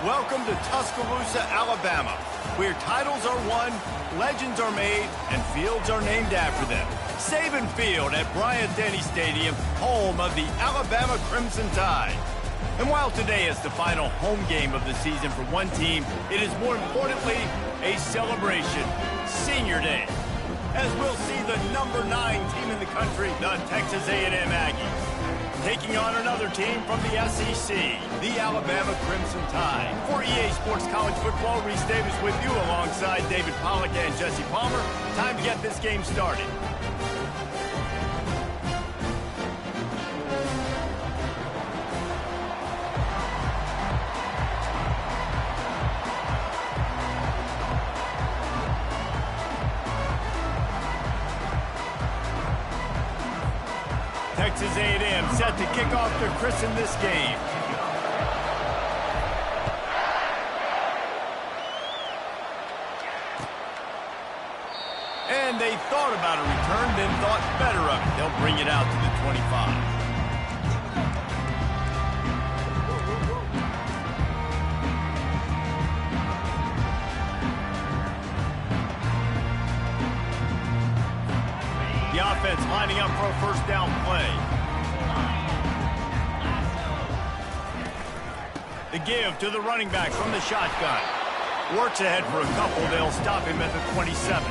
Welcome to Tuscaloosa, Alabama, where titles are won, legends are made, and fields are named after them. Saban Field at Bryant-Denny Stadium, home of the Alabama Crimson Tide. And while today is the final home game of the season for one team, it is more importantly a celebration, Senior Day, as we'll see the number 9 team in the country, the Texas A&M Aggies, taking on another team from the SEC, the Alabama Crimson Tide. For EA Sports College Football, Reese Davis with you alongside David Pollack and Jesse Palmer. Time to get this game started. Texas A&M set to kick off to christen this game. And they thought about a return, then thought better of it. They'll bring it out to the 25. The offense lining up for a first down play. The give to the running back from the shotgun. Works ahead for a couple. They'll stop him at the 27.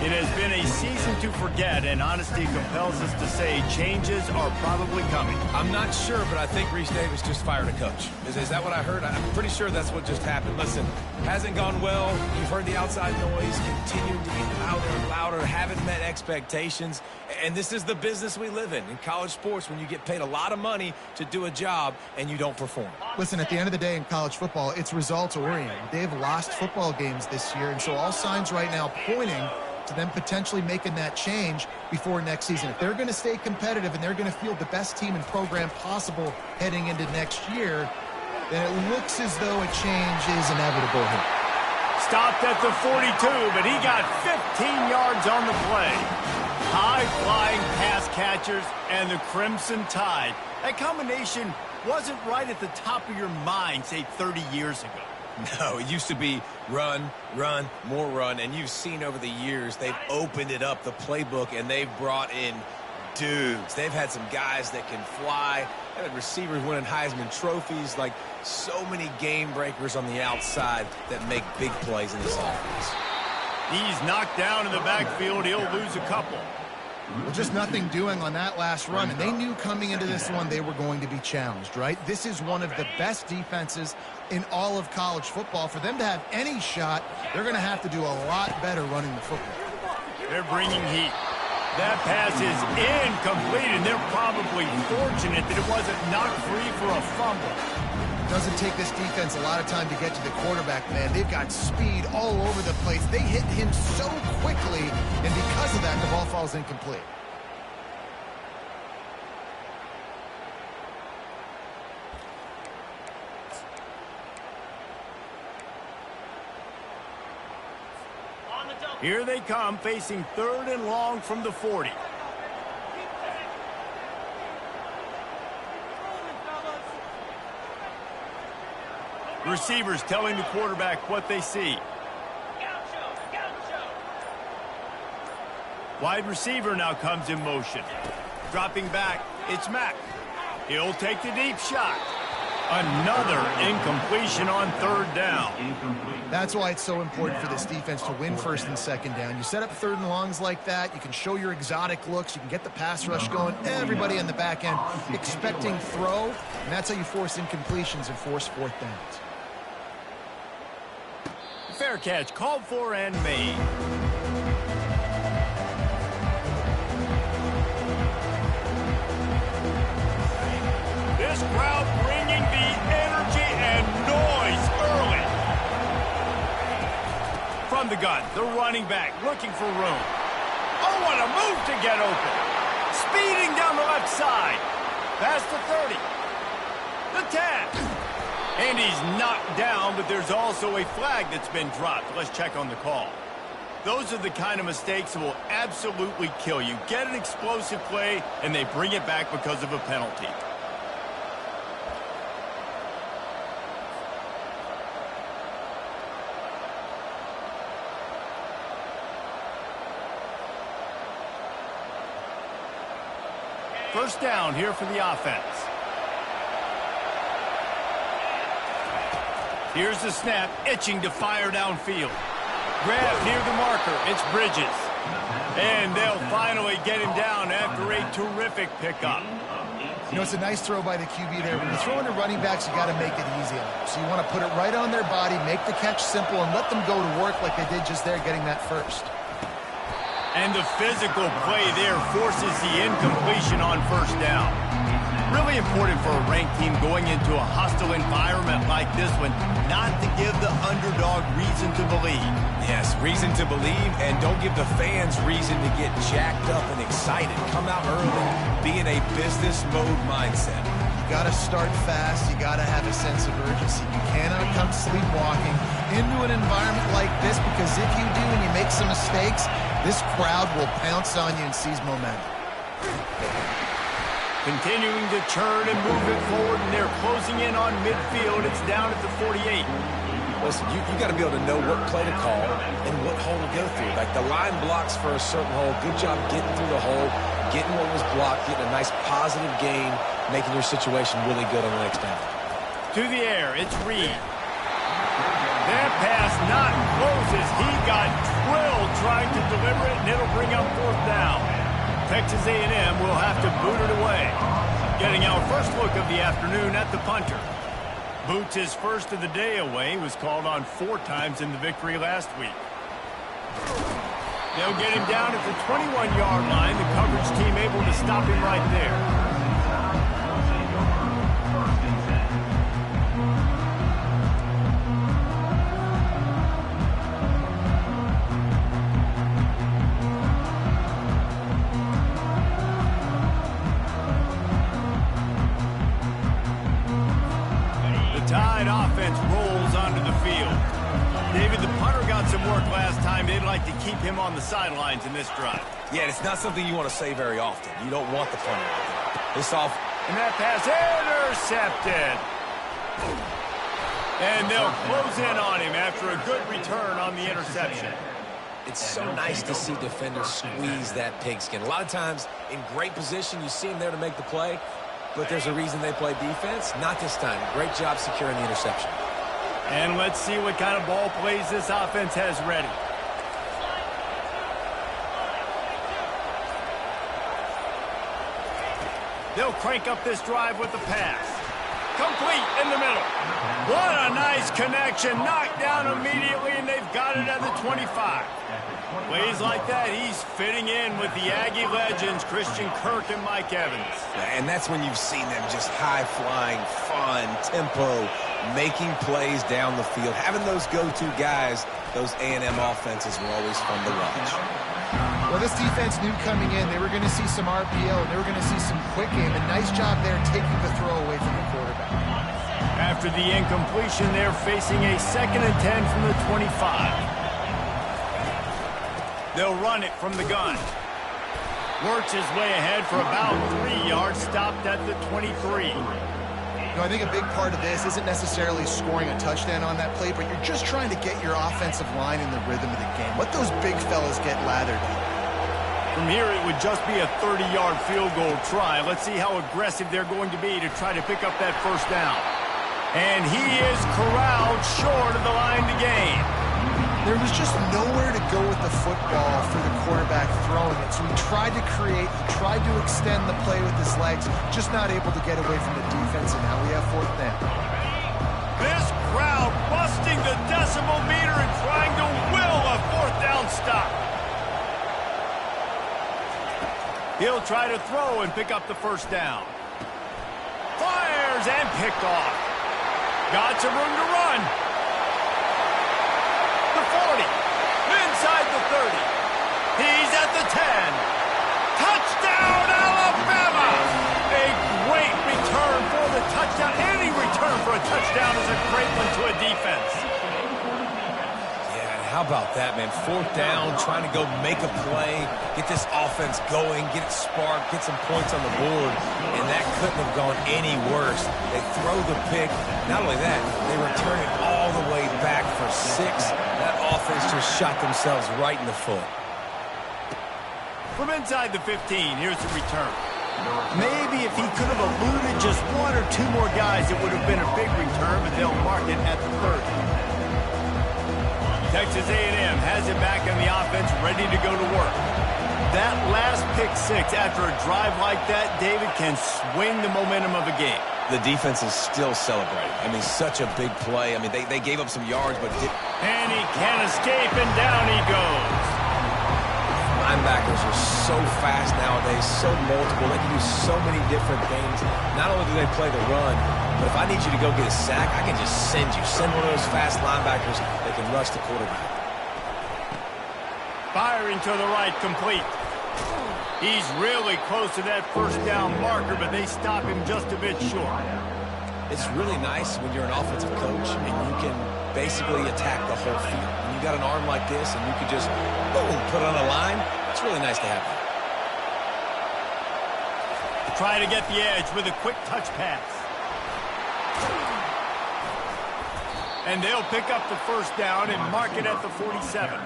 It has been a season to forget, and honesty compels us to say changes are probably coming. I'm not sure, but I think Reese Davis just fired a coach. Is that what I heard? I'm pretty sure that's what just happened. Listen, hasn't gone well. You've heard the outside noise, continued to get louder and louder, haven't met expectations. And this is the business we live in college sports, when you get paid a lot of money to do a job and you don't perform. Listen, at the end of the day in college football, it's results-oriented. They've lost football games this year, and so all signs right now pointing to them potentially making that change before next season. If they're going to stay competitive and they're going to field the best team and program possible heading into next year, then it looks as though a change is inevitable here. Stopped at the 42, but he got 15 yards on the play. High-flying pass catchers and the Crimson Tide. That combination wasn't right at the top of your mind, say, 30 years ago. No, it used to be run, run, more run, and you've seen over the years they've opened it up, the playbook, and they've brought in dudes. They've had some guys that can fly. They've had receivers winning Heisman trophies, like so many game breakers on the outside that make big plays in this offense. He's knocked down in the backfield. He'll lose a couple. Well, just nothing doing on that last run, and they knew coming into this one they were going to be challenged, right? This is one of the best defenses in all of college football. For them to have any shot, they're going to have to do a lot better running the football. They're bringing heat. That pass is incomplete, and they're probably fortunate that it wasn't knocked free for a fumble. Doesn't take this defense a lot of time to get to the quarterback, man. They've got speed all over the place. They hit him so quickly, and because of that, the ball falls incomplete. Here they come, facing 3rd and long from the 40. Receivers telling the quarterback what they see. Wide receiver now comes in motion. Dropping back, it's Mack. He'll take the deep shot. Another incompletion on 3rd down. That's why it's so important for this defense to win 1st and 2nd down. You set up 3rd and longs like that, you can show your exotic looks, you can get the pass rush going, everybody on the back end expecting throw, and that's how you force incompletions and force 4th downs. Fair catch, called for and made. This crowd bringing the energy and noise early. From the gun, the running back looking for room. Oh, what a move to get open. Speeding down the left side. Past the 30. The 10. And he's knocked down, but there's also a flag that's been dropped. Let's check on the call. Those are the kind of mistakes that will absolutely kill you. Get an explosive play, and they bring it back because of a penalty. First down here for the offense. Here's the snap, itching to fire downfield. Grab near the marker. It's Bridges. And they'll finally get him down after a terrific pickup. You know, it's a nice throw by the QB there. When you're throwing to running backs, you got to make it easy on them. So you want to put it right on their body, make the catch simple, and let them go to work like they did just there, getting that first. And the physical play there forces the incompletion on first down. Really important for a ranked team going into a hostile environment like this one not to give the underdog reason to believe. Yes, reason to believe, and don't give the fans reason to get jacked up and excited. Come out early, be in a business mode mindset. You got to start fast. You got to have a sense of urgency. You cannot come sleepwalking into an environment like this, because if you do and you make some mistakes, this crowd will pounce on you and seize momentum. Continuing to churn and move it forward, and they're closing in on midfield. It's down at the 48. Listen, you got to be able to know what play to call and what hole to go through. Like, the line blocks for a certain hole. Good job getting through the hole, getting what was blocked, getting a nice positive gain, making your situation really good on the next down. To the air, it's Reed. That pass not close as he got drilled trying to deliver it, and it'll bring up fourth down. Texas A&M will have to boot it away. Getting our first look of the afternoon at the punter. Boots his first of the day away. Was called on 4 times in the victory last week. They'll get him down at the 21-yard line. The coverage team able to stop him right there. Offense rolls onto the field. David, the punter got some work last time. They'd like to keep him on the sidelines in this drive. Yeah, it's not something you want to say very often. You don't want the punter out there. This off. And that pass intercepted. And they'll close in on him after a good return on the interception. It's so nice to see defenders squeeze that pigskin. A lot of times in great position, you see him there to make the play. But there's a reason they play defense. Not this time. Great job securing the interception. And let's see what kind of ball plays this offense has ready. They'll crank up this drive with the pass. Complete in the middle. What a nice connection. Knocked down immediately, and they've got it at the 25. Plays like that, he's fitting in with the Aggie legends, Christian Kirk and Mike Evans. And that's when you've seen them just high-flying, fun, tempo, making plays down the field. Having those go-to guys, those A&M offenses were always fun to watch. Well, this defense knew coming in they were going to see some RPO, and they were going to see some quick game. A nice job there taking the throw away from the quarterback. After the incompletion, they're facing a 2nd and 10 from the 25. They'll run it from the gun. Works his way ahead for about 3 yards, stopped at the 23. You know, I think a big part of this isn't necessarily scoring a touchdown on that play, but you're just trying to get your offensive line in the rhythm of the game. Let those big fellas get lathered in. From here, it would just be a 30-yard field goal try. Let's see how aggressive they're going to be to try to pick up that first down. And he is corralled short of the line to gain. There was just nowhere to go with the football for the quarterback throwing it. So he tried to create, he tried to extend the play with his legs, just not able to get away from the defense, and now we have fourth down. This crowd busting the decibel meter and trying to will a fourth down stop. He'll try to throw and pick up the first down. Fires and picked off. Got some room to run. The 40, inside the 30. He's at the 10. Touchdown, Alabama! A great return for the touchdown. Any return for a touchdown is a great one to a defense. Yeah, and how about that, man? Fourth down, trying to go make a play, get this offense going, get it sparked, get some points on the board, and that couldn't have gone any worse. They throw the pick. Not only that, they return it all the way back for 6. That offense just shot themselves right in the foot. From inside the 15, here's the return. Maybe if he could have eluded just one or two more guys, it would have been a big return, but they'll mark it at the 30. Texas A&M has it back on the offense, ready to go to work. That last pick six after a drive like that, David, can swing the momentum of a game. The defense is still celebrating. I mean, such a big play. I mean, they gave up some yards, but... And he can't escape, and down he goes. Linebackers are so fast nowadays, so multiple. They can do so many different things. Not only do they play the run, but if I need you to go get a sack, I can just send you. Send one of those fast linebackers that can rush the quarterback. Firing to the right, complete. He's really close to that first down marker, but they stop him just a bit short. It's really nice when you're an offensive coach and you can basically attack the whole field. When you got an arm like this and you can just, boom, put it on a line, it's really nice to have that. Try to get the edge with a quick touch pass. And they'll pick up the first down and mark it at the 47.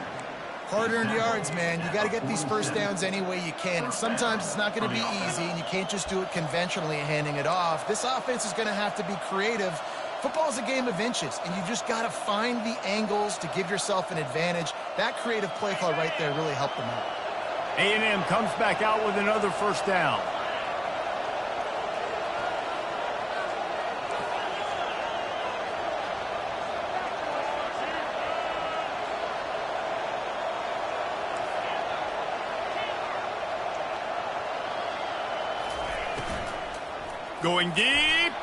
Hard-earned yards, man. You got to get these first downs any way you can. And sometimes it's not going to be easy, and you can't just do it conventionally handing it off. This offense is going to have to be creative. Football is a game of inches, and you just got to find the angles to give yourself an advantage. That creative play call right there really helped them out. A&M comes back out with another first down. Going deep.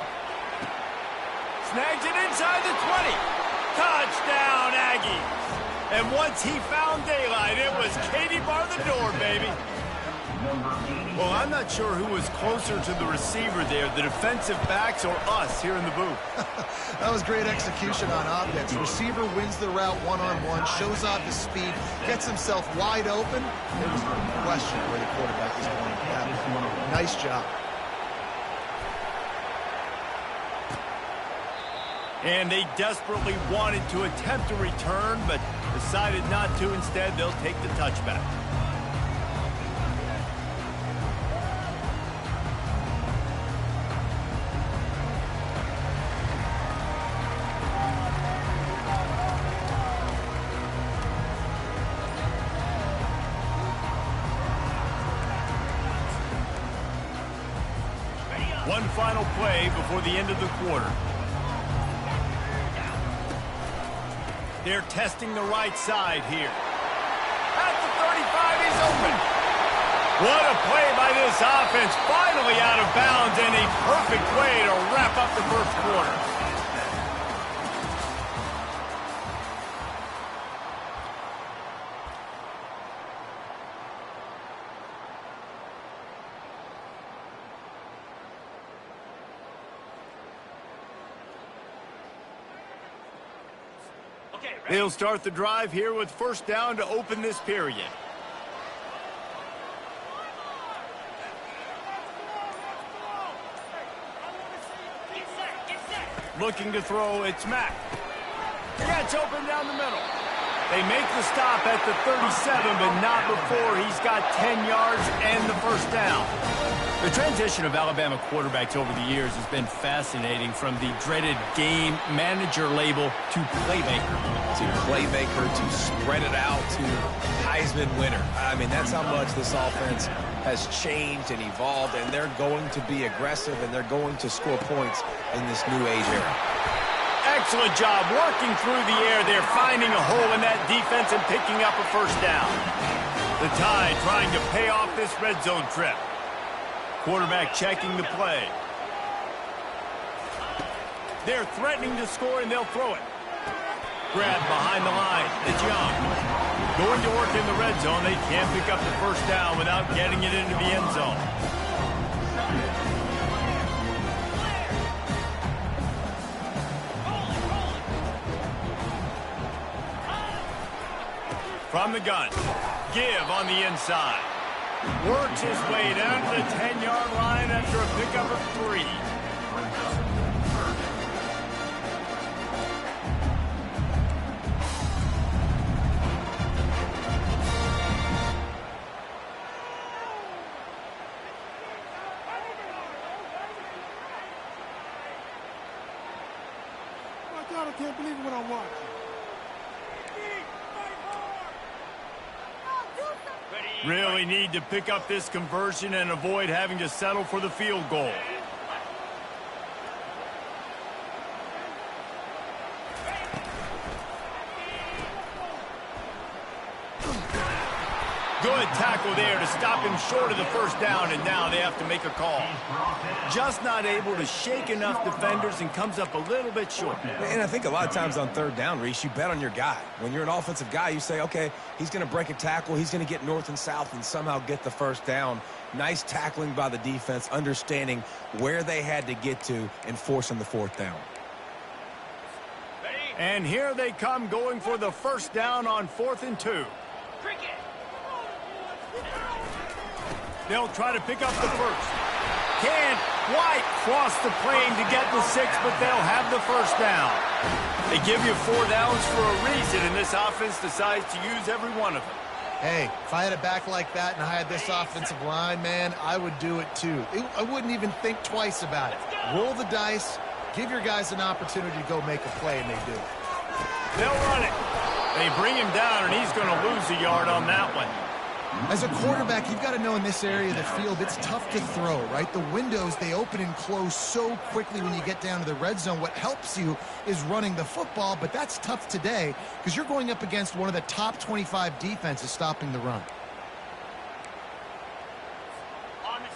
Snags it inside the 20. Touchdown, Aggies. And once he found daylight, it was Katie bar the door, baby. Well, I'm not sure who was closer to the receiver there, the defensive backs or us here in the booth. That was great execution on offense. Receiver wins the route one-on-one, shows off his speed, gets himself wide open. There was no question where the quarterback was going to that. Nice job. And they desperately wanted to attempt a return, but decided not to. Instead, they'll take the touchback. One final play before the end of the quarter. They're testing the right side here. At the 35, he's open. What a play by this offense. Finally out of bounds, and a perfect way to wrap up the first quarter. They'll start the drive here with first down to open this period. Looking to throw, it's Mack. Gets open down the middle. They make the stop at the 37, but not before he's got 10 yards and the first down. The transition of Alabama quarterbacks over the years has been fascinating, from the dreaded game manager label to playmaker. To playmaker, to spread it out, to Heisman winner. I mean, that's how much this offense has changed and evolved, and they're going to be aggressive, and they're going to score points in this new age era. Excellent job working through the air there, finding a hole in that defense and picking up a first down. The Tide trying to pay off this red zone trip. Quarterback checking the play. They're threatening to score, and they'll throw it. Grabbed behind the line. It's Young. Going to work in the red zone. They can't pick up the first down without getting it into the end zone. From the gun. Give on the inside. Works his way down to the 10-yard line after a pickup of 3. can't believe what I'm watching. Really need to pick up this conversion and avoid having to settle for the field goal. Good tackle there to stop him short of the first down, and now they have to make a call. Just not able to shake enough defenders and comes up a little bit short. And I think a lot of times on third down, Reese, you bet on your guy. When you're an offensive guy, you say, okay, he's going to break a tackle, he's going to get north and south and somehow get the first down. Nice tackling by the defense, understanding where they had to get to and forcing the fourth down. And here they come going for the first down on 4th and 2. They'll try to pick up the first. Can't quite cross the plane to get the 6, but they'll have the first down. They give you 4 downs for a reason, and this offense decides to use every one of them. Hey, if I had a back like that and I had this offensive line, man, I would do it too. I wouldn't even think twice about it. Roll the dice, give your guys an opportunity to go make a play, and they do. They'll run it. They bring him down, and he's going to lose a yard on that one. As a quarterback, you've got to know in this area of the field, it's tough to throw, right? The windows, they open and close so quickly when you get down to the red zone. What helps you is running the football, but that's tough today because you're going up against one of the top 25 defenses stopping the run.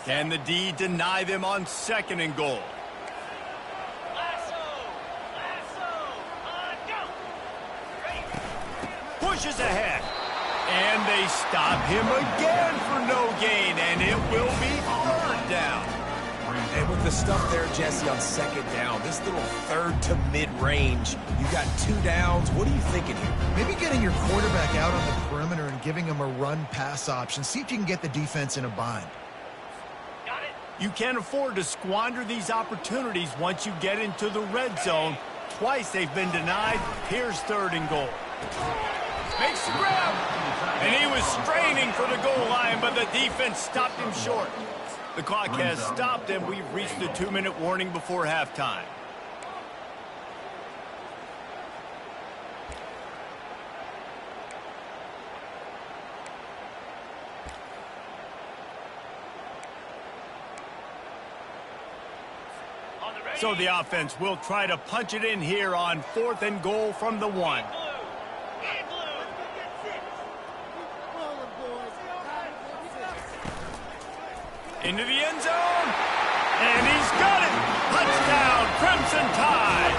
Can the D deny them on 2nd and goal? Pushes ahead. And they stop him again for no gain, and it will be 3rd down. And with the stuff there, Jesse, on 2nd down, this little 3rd to mid-range, you got 2 downs. What are you thinking here? Maybe getting your quarterback out on the perimeter and giving him a run-pass option. See if you can get the defense in a bind. You can't afford to squander these opportunities once you get into the red zone. Twice they've been denied. Here's 3rd and goal. Makes the grab. And he was straining for the goal line, but the defense stopped him short. The clock has stopped, and we've reached the 2-minute warning before halftime. So the offense will try to punch it in here on 4th and goal from the 1. Into the end zone, and he's got it! Touchdown, Crimson Tide!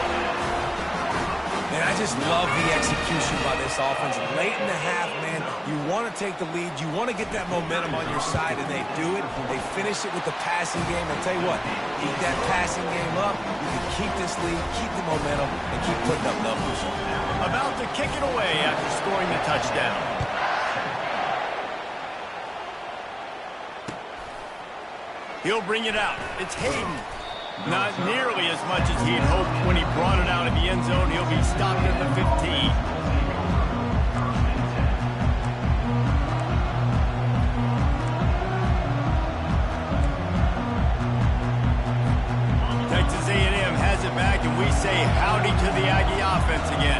Man, I just love the execution by this offense. Late in the half, man, you want to take the lead. You want to get that momentum on your side, and they do it. They finish it with the passing game. I'll tell you what, keep that passing game up. You can keep this lead, keep the momentum, and keep putting up numbers. About to kick it away after scoring the touchdown. He'll bring it out. It's Hayden. Not nearly as much as he had hoped when he brought it out of the end zone. He'll be stopped at the 15. Texas A&M has it back, and we say howdy to the Aggie offense again.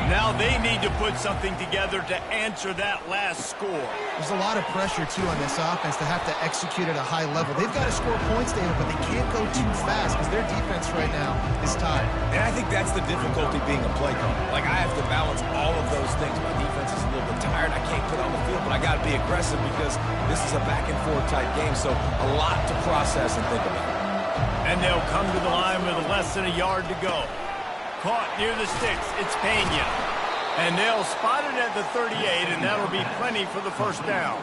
Now they need to put something together to answer that last score. There's a lot of pressure, too, on this offense to have to execute at a high level. They've got to score points, David, but they can't go too fast because their defense right now is tired. And I think that's the difficulty being a play caller. Like, I have to balance all of those things. My defense is a little bit tired. I can't put on the field, but I got to be aggressive because this is a back-and-forth type game, so a lot to process and think about. And they'll come to the line with less than a yard to go. Caught near the sticks. It's Pena. And they'll spot it at the 38, and that'll be plenty for the first down.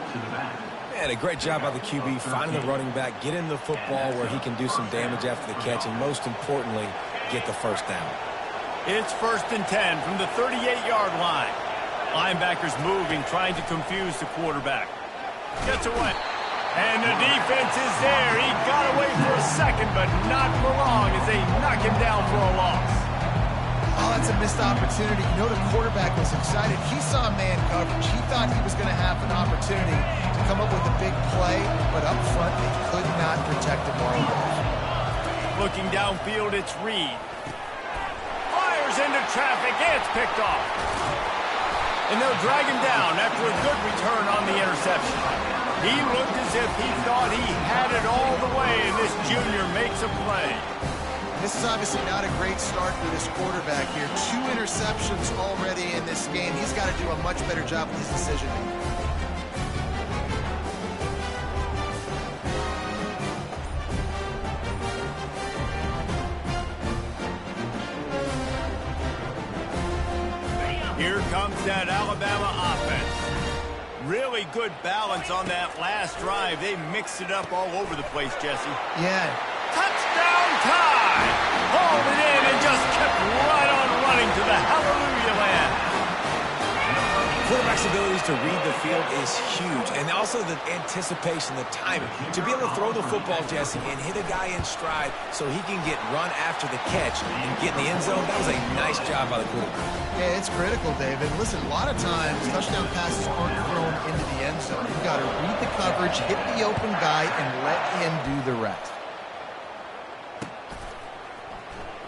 Man, a great job by the QB, finding the running back, getting the football where he can do some damage after the catch, and most importantly, get the first down. It's 1st and 10 from the 38-yard line. Linebackers moving, trying to confuse the quarterback. Gets away. And the defense is there. He got away for a second, but not for long as they knock him down for a loss. Oh, that's a missed opportunity. You know the quarterback was excited. He saw man coverage. He thought he was going to have an opportunity to come up with a big play, but up front they could not protect the ball. Looking downfield, it's Reed. Fires tears into traffic. It's picked off. And they'll drag him down after a good return on the interception. He looked as if he thought he had it all the way, and this junior makes a play. This is obviously not a great start for this quarterback here. 2 interceptions already in this game. He's got to do a much better job with his decision-making. Here comes that Alabama offense. Really good balance on that last drive. They mixed it up all over the place, Jesse. Yeah. Touchdown time! Hauled it in and just kept right on running to the hallelujah land. Quarterback's abilities to read the field is huge, and also the anticipation, the timing. To be able to throw the football, Jesse, and hit a guy in stride so he can get run after the catch and get in the end zone, that was a nice job by the quarterback. Yeah, it's critical, David. Listen, a lot of times touchdown passes aren't thrown into the end zone. You've got to read the coverage, hit the open guy, and let him do the rest.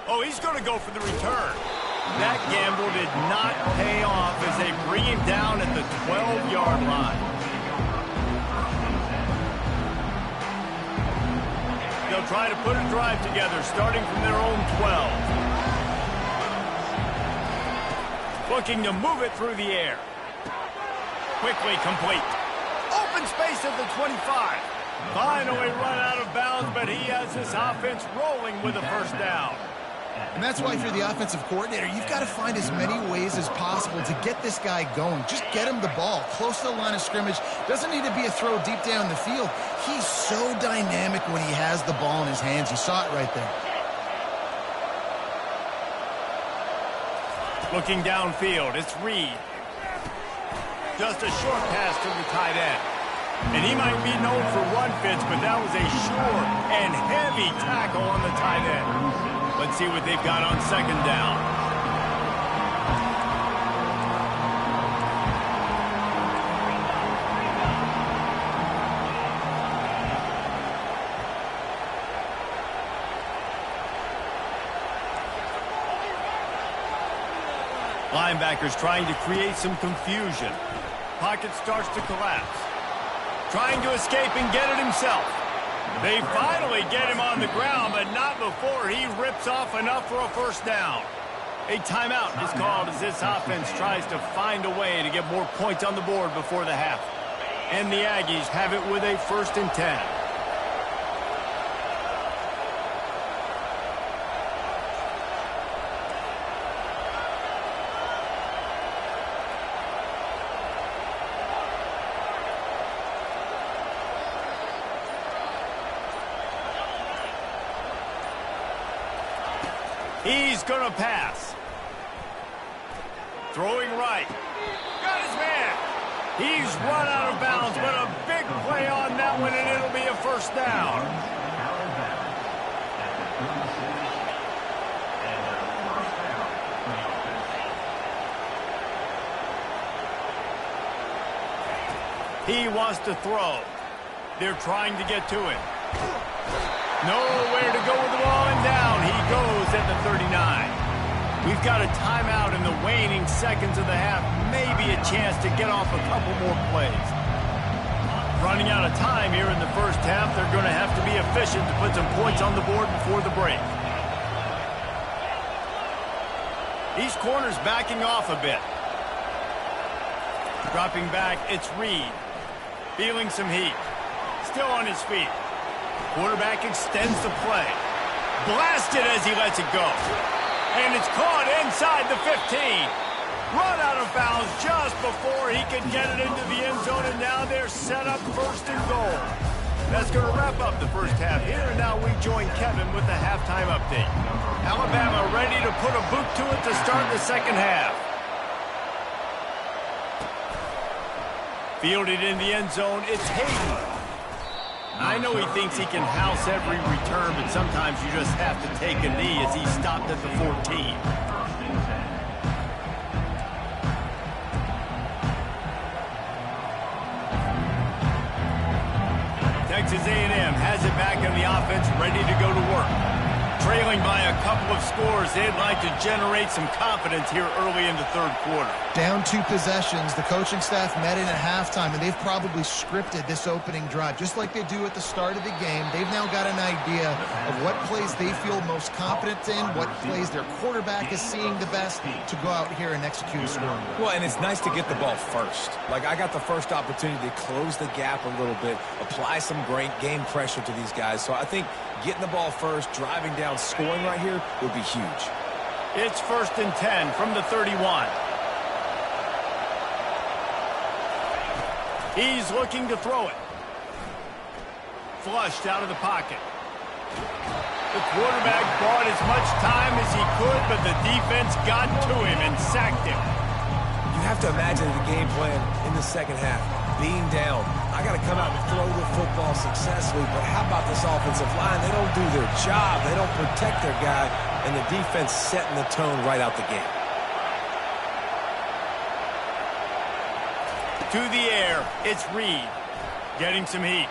Oh, he's going to go for the return. That gamble did not pay off as they bring him down at the 12-yard line. They'll try to put a drive together, starting from their own 12. Looking to move it through the air. Quickly complete. Open space at the 25. Finally run out of bounds, but he has this offense rolling with a first down. And that's why if you're the offensive coordinator, you've got to find as many ways as possible to get this guy going. Just get him the ball close to the line of scrimmage. Doesn't need to be a throw deep down the field. He's so dynamic when he has the ball in his hands. You saw it right there. Looking downfield, it's Reed. Just a short pass to the tight end. And he might be known for run fits, but that was a short and heavy tackle on the tight end. Let's see what they've got on second down. Linebackers trying to create some confusion. Pocket starts to collapse. Trying to escape and get it himself. They finally get him on the ground, but not before he rips off enough for a first down. A timeout is called as this offense tries to find a way to get more points on the board before the half. And the Aggies have it with a 1st and 10. He's going to pass. Throwing right. Got his man. He's run out of bounds, but a big play on that one, and it'll be a first down. He wants to throw. They're trying to get to him. Nowhere to go with the ball, and down he goes at the 39. We've got a timeout in the waning seconds of the half. Maybe a chance to get off a couple more plays. Running out of time here in the first half. They're going to have to be efficient to put some points on the board before the break. These corners backing off a bit. Dropping back, it's Reed. Feeling some heat. Still on his feet. Quarterback extends the play. Blasted as he lets it go. And it's caught inside the 15. Run out of bounds just before he could get it into the end zone, and now they're set up 1st and goal. That's going to wrap up the first half here, and now we join Kevin with the halftime update. Alabama ready to put a boot to it to start the second half. Fielded in the end zone, it's Hayden. I know he thinks he can house every return, but sometimes you just have to take a knee as he stopped at the 14. Texas A&M has it back in the offense, ready to go to work. Trailing by a couple of scores, they'd like to generate some confidence here early in the third quarter. Down 2 possessions, the coaching staff met in at halftime, and they've probably scripted this opening drive. Just like they do at the start of the game, they've now got an idea of what plays they feel most confident in, what plays their quarterback is seeing the best to go out here and execute a scoring. Well, and it's nice to get the ball first. Like, I got the first opportunity to close the gap a little bit, apply some great game pressure to these guys. So I think getting the ball first, driving down, scoring right here would be huge. It's 1st and 10 from the 31. He's looking to throw it. Flushed out of the pocket. The quarterback bought as much time as he could, but the defense got to him and sacked him. You have to imagine the game plan in the second half. Being down, I got to come out and throw the football successfully, but how about this offensive line? They don't do their job. They don't protect their guy, and the defense setting the tone right out the gate. To the air, it's Reed. Getting some heat.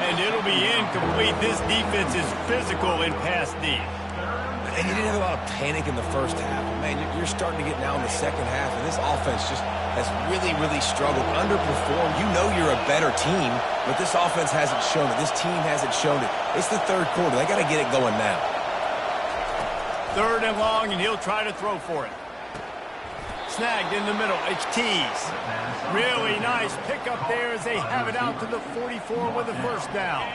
And it'll be incomplete. This defense is physical in pass D. And you didn't have a lot of panic in the first half. Man, you're starting to get now in the second half, and this offense just has really, really struggled, underperformed. You know you're a better team, but this offense hasn't shown it. This team hasn't shown it. It's the third quarter. They got to get it going now. 3rd and long, and he'll try to throw for it. Snagged in the middle. It's Tees. Really nice pickup there as they have it out to the 44 with a first down.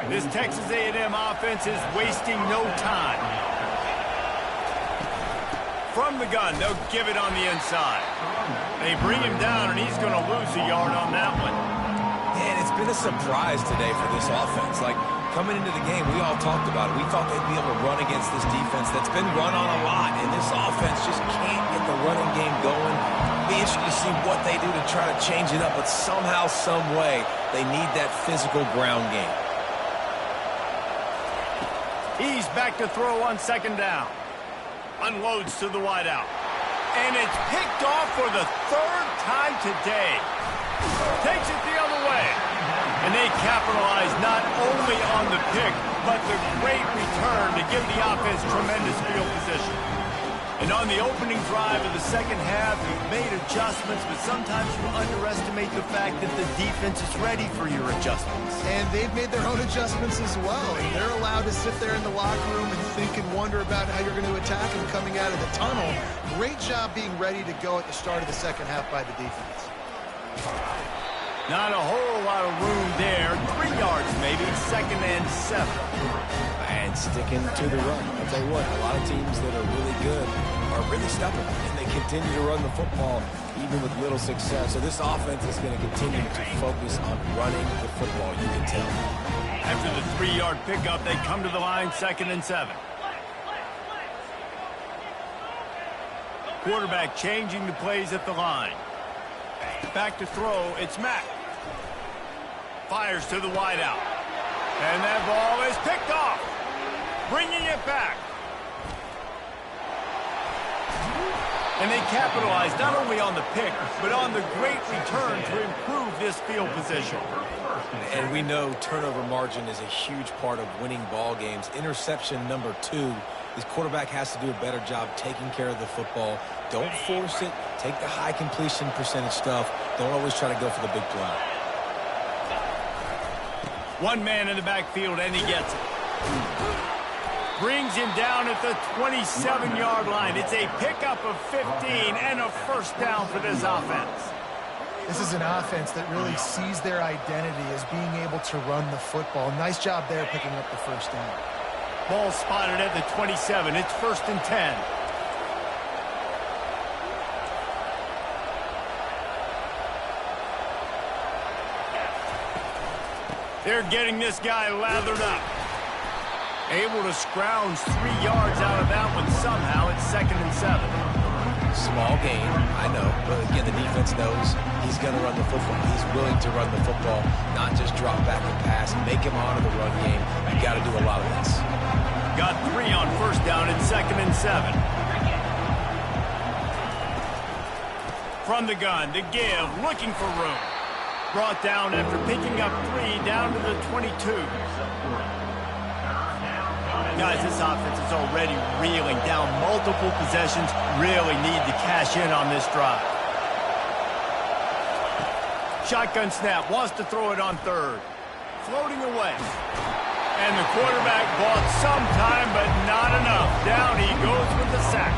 This Texas A&M offense is wasting no time. From the gun, they'll give it on the inside. They bring him down, and he's going to lose a yard on that one. Man, it's been a surprise today for this offense. Like, coming into the game, we all talked about it. We thought they'd be able to run against this defense that's been run on a lot, and this offense just can't get the running game going. Be interesting to see what they do to try to change it up, but somehow, some way, they need that physical ground game. He's back to throw on 2nd down. Unloads to the wideout. And it's picked off for the 3rd time today. Takes it the other way. And they capitalize not only on the pick, but the great return to give the offense tremendous field position. And on the opening drive of the second half, you've made adjustments, but sometimes you underestimate the fact that the defense is ready for your adjustments. And they've made their own adjustments as well. And they're allowed to sit there in the locker room and think and wonder about how you're going to attack them coming out of the tunnel. Great job being ready to go at the start of the second half by the defense. Not a whole lot of room there. 3 yards maybe, 2nd and 7. And sticking to the run. I'll tell you what, a lot of teams that are really good are really stubborn, and they continue to run the football even with little success. So this offense is going to continue to focus on running the football, you can tell. After the 3-yard pickup, they come to the line, 2nd and 7. Quarterback changing the plays at the line. Back to throw, it's Mack. Fires to the wideout. And that ball is picked off. Bringing it back. And they capitalize not only on the pick, but on the great return to improve this field position. And we know turnover margin is a huge part of winning ball games. Interception number 2. This quarterback has to do a better job taking care of the football. Don't force it. Take the high completion percentage stuff. Don't always try to go for the big play. One man in the backfield, and he gets it. Brings him down at the 27-yard line. It's a pickup of 15 and a first down for this offense. This is an offense that really sees their identity as being able to run the football. Nice job there picking up the first down. Ball spotted at the 27. It's 1st and 10. They're getting this guy lathered up. Able to scrounge 3 yards out of that one somehow. It's 2nd and 7. Small gain, I know, but again, the defense knows he's going to run the football. He's willing to run the football, not just drop back and pass, make him honor the run game. You got to do a lot of this. Got 3 on first down at 2nd and 7. From the gun, to give, looking for room. Brought down after picking up 3 down to the 22. Guys, this offense is already reeling down multiple possessions. Really need to cash in on this drive. Shotgun snap, wants to throw it on third. Floating away. And the quarterback bought some time, but not enough. Down he goes with the sack.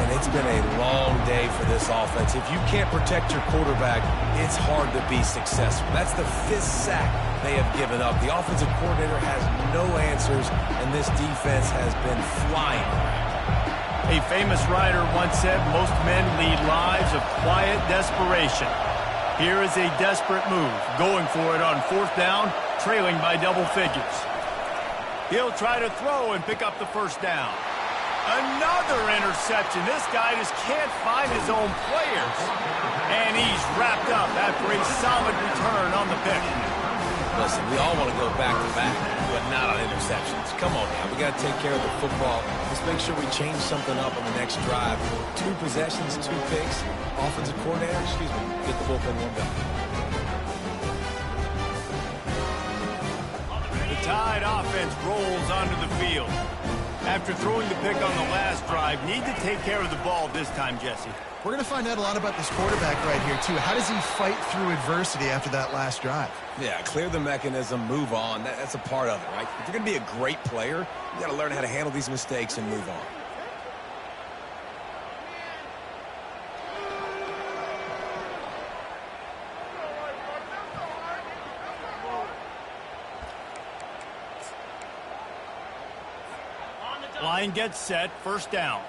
And it's been a long day for this offense. If you can't protect your quarterback, it's hard to be successful. That's the 5th sack they have given up. The offensive coordinator has no answers, and this defense has been flying around. A famous writer once said, most men lead lives of quiet desperation. Here is a desperate move, going for it on 4th down, trailing by double figures. He'll try to throw and pick up the first down. Another interception. This guy just can't find his own players. And he's wrapped up after a solid return on the pick. Listen, we all want to go back-to-back, but not on interceptions. Come on now, we got to take care of the football. Let's make sure we change something up on the next drive. 2 possessions, 2 picks. Offensive coordinator, get the bullpen warmed up. The Tide offense rolls onto the field. After throwing the pick on the last drive, need to take care of the ball this time, Jesse. We're going to find out a lot about this quarterback right here, too. How does he fight through adversity after that last drive? Yeah, clear the mechanism, move on. That's a part of it, right? If you're going to be a great player, you got to learn how to handle these mistakes and move on. Line gets set, first down.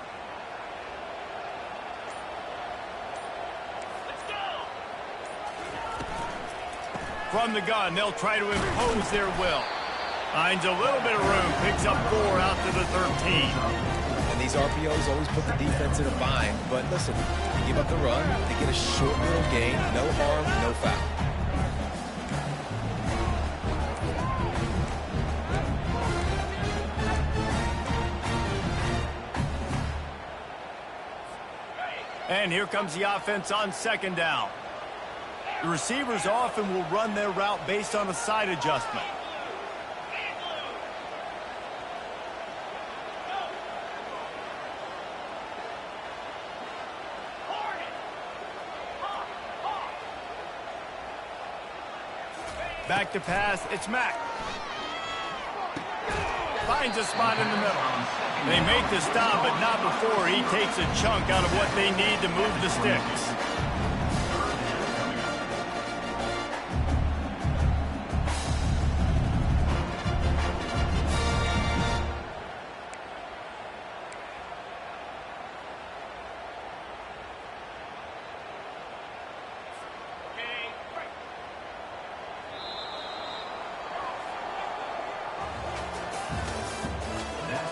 From the gun, they'll try to impose their will. Finds a little bit of room, picks up 4 out to the 13. And these RPOs always put the defense in a bind. But listen, you give up the run, they get a short little gain, no harm, no foul. And here comes the offense on 2nd down. The receivers often will run their route based on a side adjustment. Back to pass, it's Mack. Finds a spot in the middle. They make the stop, but not before he takes a chunk out of what they need to move the sticks.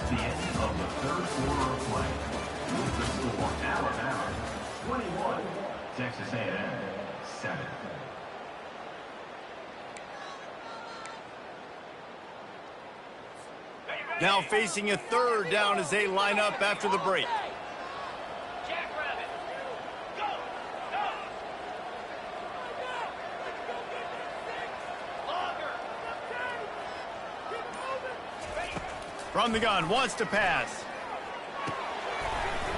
The end of the 3rd quarter of play. With the score, Alabama 21, Texas A&M 7. Now facing a 3rd down as they line up after the break. From the gun, wants to pass.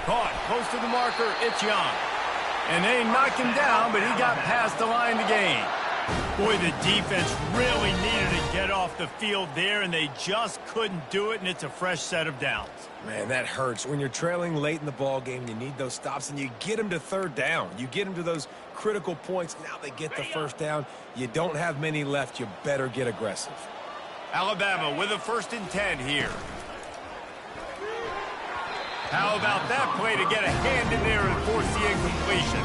Caught, close to the marker, it's Young. And they knocked him down, but he got past the line to gain. Boy, the defense really needed to get off the field there, and they just couldn't do it, and it's a fresh set of downs. Man, that hurts. When you're trailing late in the ball game, you need those stops, and you get them to 3rd down. You get them to those critical points. Now they get the 1st down. You don't have many left. You better get aggressive. Alabama with a 1st and 10 here. How about that play to get a hand in there and force the incompletion?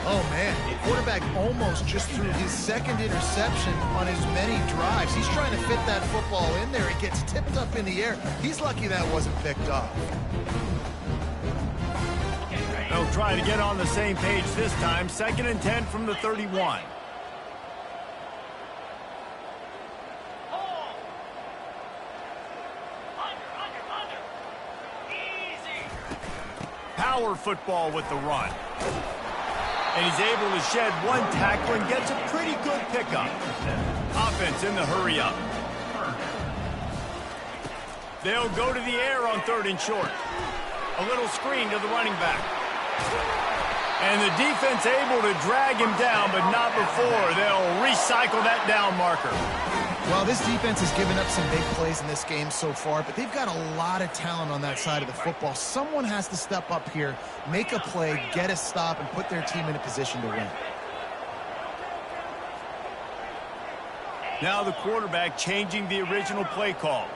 Oh, man. The quarterback almost just threw his 2nd interception on as many drives. He's trying to fit that football in there. It gets tipped up in the air. He's lucky that wasn't picked off. They'll try to get on the same page this time. 2nd and 10 from the 31. Power football with the run. And he's able to shed 1 tackle and gets a pretty good pickup. Offense in the hurry up. They'll go to the air on 3rd and short. A little screen to the running back. And the defense able to drag him down, but not before. They'll recycle that down marker. Well, this defense has given up some big plays in this game so far, but they've got a lot of talent on that side of the football. Someone has to step up here, make a play, get a stop, and put their team in a position to win. Now the quarterback changing the original play call.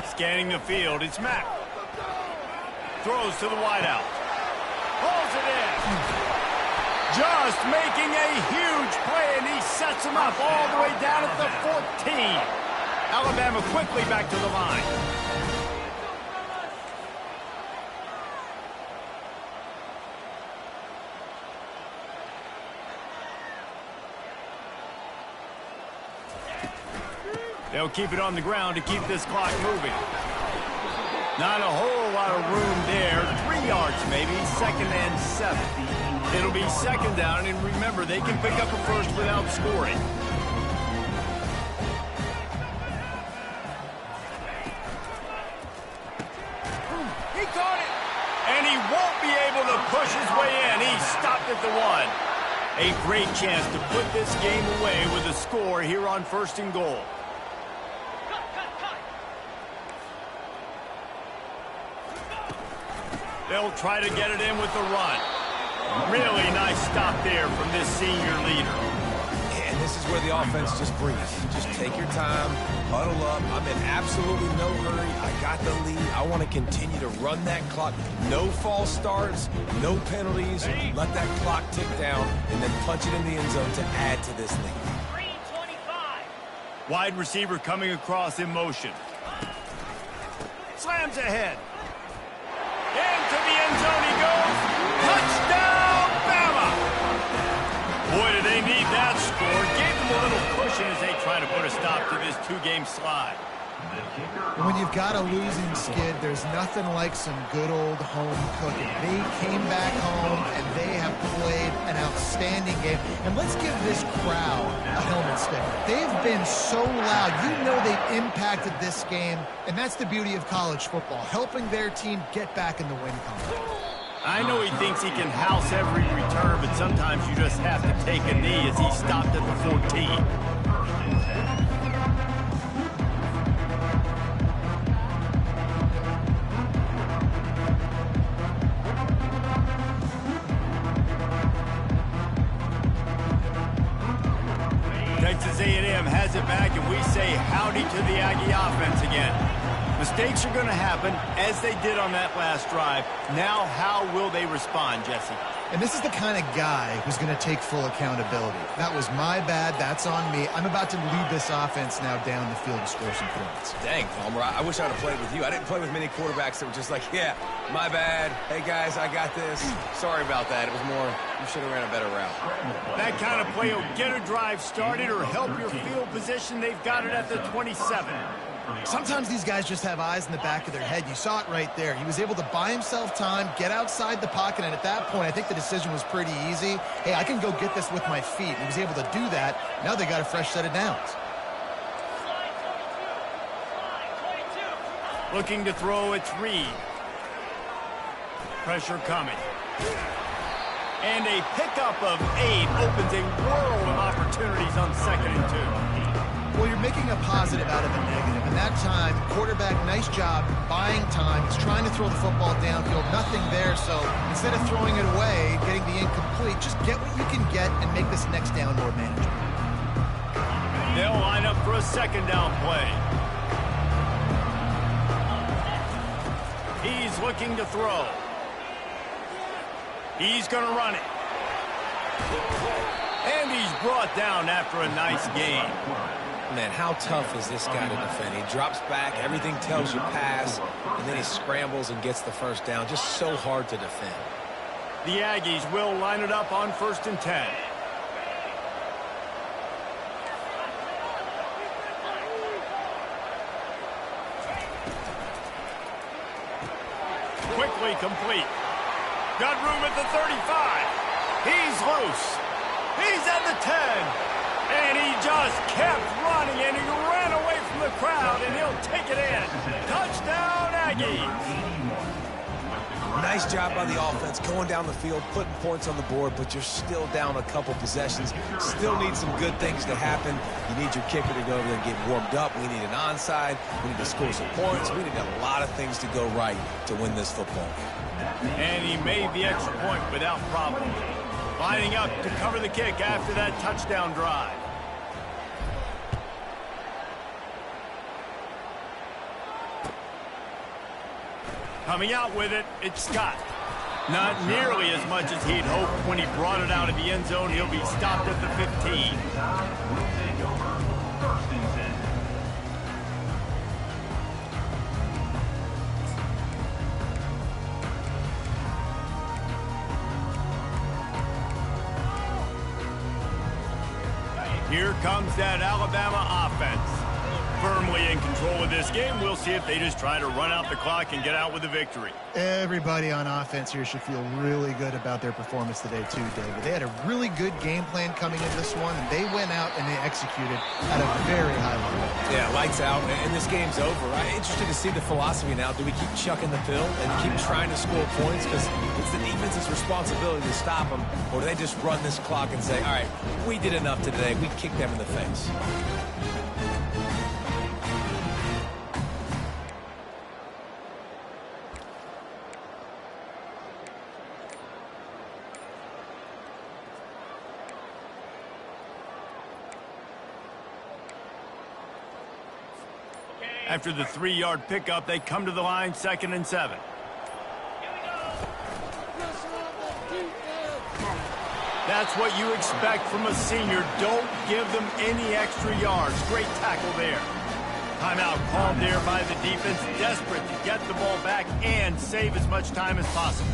Scanning the field, it's Mack. Throws to the wideout. Pulls it in. Just making a huge play, and he sets him up all the way down at the 14. Alabama quickly back to the line. They'll keep it on the ground to keep this clock moving. Not a whole lot of room there. 3 yards maybe, 2nd and 7. It'll be 2nd down, and remember, they can pick up a first without scoring. He caught it! And he won't be able to push his way in. He stopped at the 1. A great chance to put this game away with a score here on 1st and goal. They'll try to get it in with the run. Really nice stop there from this senior leader. And this is where the offense just breathes. Just take your time, huddle up. I'm in absolutely no hurry. I got the lead. I want to continue to run that clock. No false starts, no penalties. Let that clock tick down and then punch it in the end zone to add to this lead. Wide receiver coming across in motion. Slams ahead. Into the end zone he goes. Touchdown, Bama! Boy, do they need that score. Gave them a little cushion as they try to put a stop to this 2-game slide. When you've got a losing skid, there's nothing like some good old home cooking. They came back home, and they have played an outstanding game. And let's give this crowd a helmet sticker. They've been so loud. You know they've impacted this game, and that's the beauty of college football, helping their team get back in the win column. I know he thinks he can house every return, but sometimes you just have to take a knee as he stopped at the 14. Texas A&M has it back, and we say howdy to the Aggie offense again. Mistakes are going to happen, as they did on that last drive. Now, how will they respond, Jesse? And this is the kind of guy who's going to take full accountability. That was my bad. That's on me. I'm about to lead this offense now down the field to score some points. Dang, Palmer, I wish I'd have played with you. I didn't play with many quarterbacks that were just like, yeah, my bad. Hey, guys, I got this. Sorry about that. It was more, you should have ran a better route. That kind of play will get a drive started or help your field position. They've got it at the 27. Sometimes these guys just have eyes in the back of their head. You saw it right there. He was able to buy himself time, get outside the pocket, and at that point, I think the decision was pretty easy. Hey, I can go get this with my feet. He was able to do that. Now they got a fresh set of downs. Looking to throw, it's Reed. Pressure coming. And a pickup of 8 opens a world of opportunities on 2nd and 2. Well, you're making a positive out of a negative. And that time, quarterback, nice job buying time. He's trying to throw the football downfield. Nothing there, so instead of throwing it away, getting the incomplete, just get what you can get and make this next down more manageable. They'll line up for a 2nd down play. He's looking to throw. He's going to run it. And he's brought down after a nice gain. Man, how tough is this guy to defend? He drops back, everything tells you pass, and then he scrambles and gets the first down. Just so hard to defend. The Aggies will line it up on 1st and 10. Quickly complete. Got room at the 35. He's loose. He's at the 10. And he just kept running, and he ran away from the crowd, and he'll take it in. Touchdown, Aggies. Nice job by the offense going down the field, putting points on the board, but you're still down a couple possessions. Still need some good things to happen. You need your kicker to go over there and get warmed up. We need an onside. We need to score some points. We need a lot of things to go right to win this football game. And he made the extra point without problem. Lining up to cover the kick after that touchdown drive. Coming out with it, it's Scott. Not nearly as much as he'd hoped when he brought it out of the end zone. He'll be stopped at the 15. Here comes that Alabama offense. Firmly in control of this game. We'll see if they just try to run out the clock and get out with a victory. Everybody on offense here should feel really good about their performance today too, David. They had a really good game plan coming into this one, and they went out and they executed at a very high level. Yeah, lights out, and this game's over. I'm interested to see the philosophy now. Do we keep chucking the pill and keep trying to score points because it's the defense's responsibility to stop them, or do they just run this clock and say, all right, we did enough today. We kicked them in the face. After the 3-yard pickup, they come to the line, 2nd and 7. That's what you expect from a senior. Don't give them any extra yards. Great tackle there. Timeout called there by the defense, desperate to get the ball back and save as much time as possible.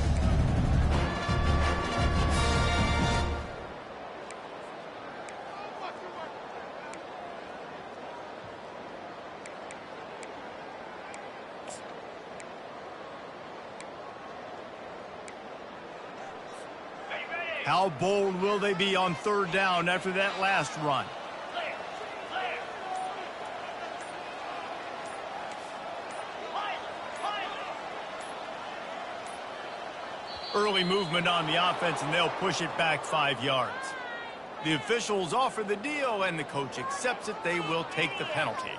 How bold will they be on 3rd down after that last run? Early movement on the offense, and they'll push it back 5 yards. The officials offer the deal, and the coach accepts it. They will take the penalty.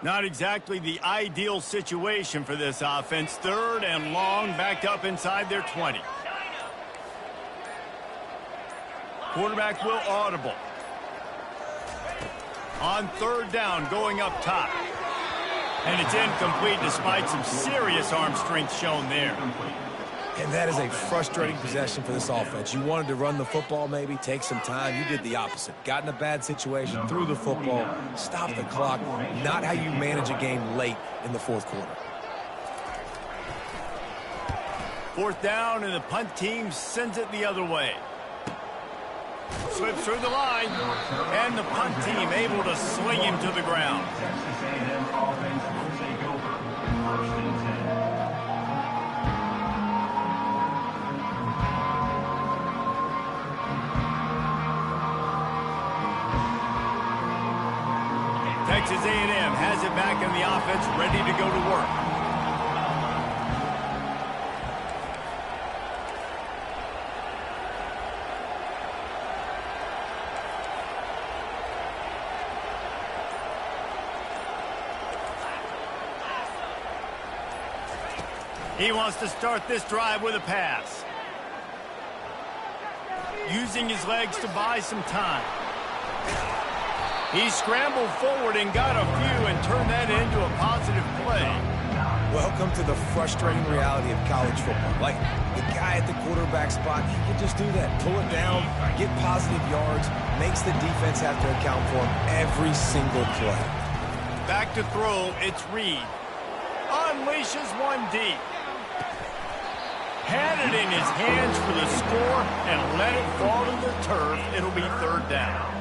Not exactly the ideal situation for this offense. 3rd and long, backed up inside their 20. Quarterback will audible. On 3rd down, going up top. And it's incomplete despite some serious arm strength shown there. And that is a frustrating possession for this offense. You wanted to run the football, maybe take some time. You did the opposite. Got in a bad situation, threw the football, stopped the clock. Not how you manage a game late in the 4th quarter. 4th down, and the punt team sends it the other way. Slips through the line, and the punt team able to swing him to the ground. Texas A&M offense will take over. 1st and 10. Texas A&M has it back in the offense, ready to go to work. He wants to start this drive with a pass. Using his legs to buy some time. He scrambled forward and got a few and turned that into a positive play. Welcome to the frustrating reality of college football. Like, the guy at the quarterback spot, he can just do that. Pull it down, get positive yards, makes the defense have to account for him every single play. Back to throw, it's Reed. Unleashes one deep. Had it in his hands for the score and let it fall to the turf. It'll be third down.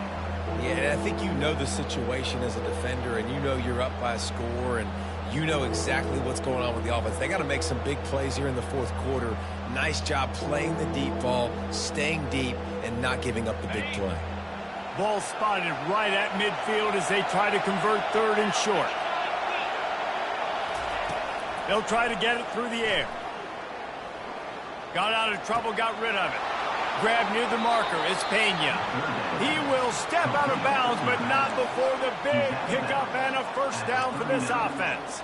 Yeah, I think you know the situation as a defender, and you know you're up by a score, and you know exactly what's going on with the offense. They got to make some big plays here in the fourth quarter. Nice job playing the deep ball, staying deep, and not giving up the big play. Ball spotted right at midfield as they try to convert third and short. They'll try to get it through the air. Got out of trouble, got rid of it. Grab near the marker, it's Pena. He will step out of bounds, but not before the big pickup and a first down for this offense.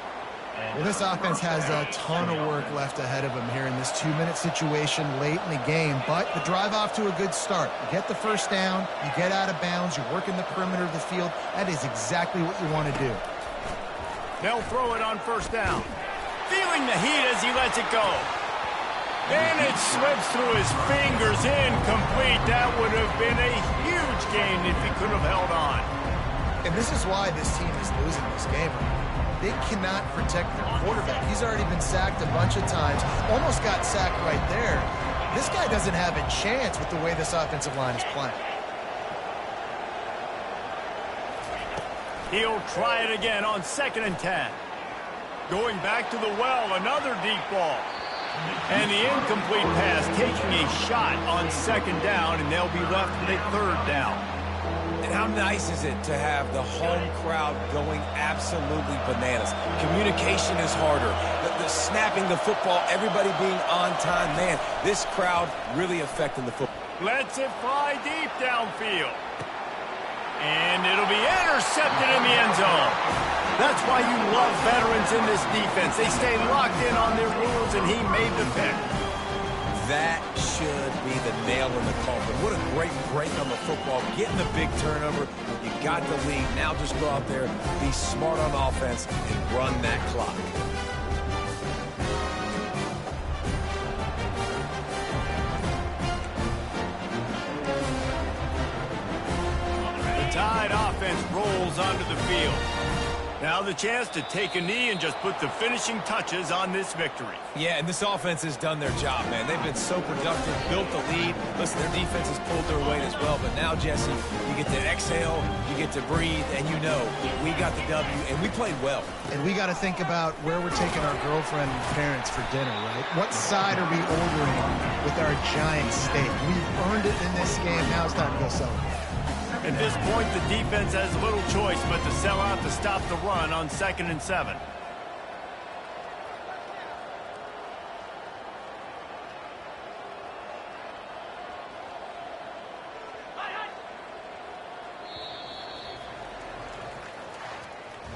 Well, this offense has a ton of work left ahead of them here in this 2-minute situation late in the game, but the drive off to a good start. You get the first down, you get out of bounds, you work in the perimeter of the field. That is exactly what you want to do. They'll throw it on first down. Feeling the heat as he lets it go. And it slips through his fingers, incomplete. That would have been a huge gain if he could have held on. And this is why this team is losing this game. They cannot protect their quarterback. He's already been sacked a bunch of times, almost got sacked right there. This guy doesn't have a chance with the way this offensive line is playing. He'll try it again on 2nd and 10. Going back to the well, another deep ball. And the incomplete pass taking a shot on 2nd down, and they'll be left with a 3rd down. And how nice is it to have the home crowd going absolutely bananas? Communication is harder. The snapping the football, everybody being on time. Man, this crowd really affecting the football. Lets it fly deep downfield. And it'll be intercepted in the end zone. That's why you love veterans in this defense. They stay locked in on their rules, and he made the pick. That should be the nail in the coffin. What a great break on the football. Getting the big turnover. You got the lead. Now just go out there, be smart on offense, and run that clock. The Tide offense rolls onto the field. Now the chance to take a knee and just put the finishing touches on this victory. Yeah, and this offense has done their job, man. They've been so productive, built the lead. Listen, their defense has pulled their weight as well. But now, Jesse, you get to exhale, you get to breathe, and you know we got the W, and we played well. And we got to think about where we're taking our girlfriend and parents for dinner, right? What side are we ordering with our giant steak? We've earned it in this game. Now it's time to go celebrate. At this point, the defense has little choice but to sell out to stop the run on 2nd and 7.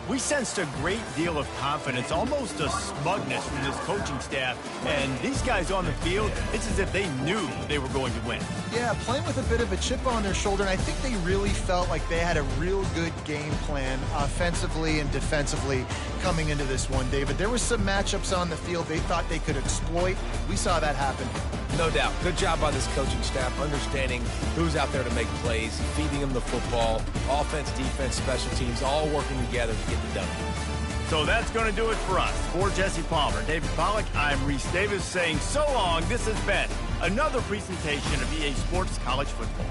We sensed a great deal of confidence, almost a smugness from this coaching staff. And these guys on the field, it's as if they knew they were going to win. Yeah, playing with a bit of a chip on their shoulder, and I think they really felt like they had a real good game plan offensively and defensively coming into this one, David. There were some matchups on the field they thought they could exploit. We saw that happen. No doubt. Good job by this coaching staff, understanding who's out there to make plays, feeding them the football, offense, defense, special teams, all working together to get the W. So that's going to do it for us. For Jesse Palmer, David Pollack, I'm Reese Davis saying so long. This has been another presentation of EA Sports College Football.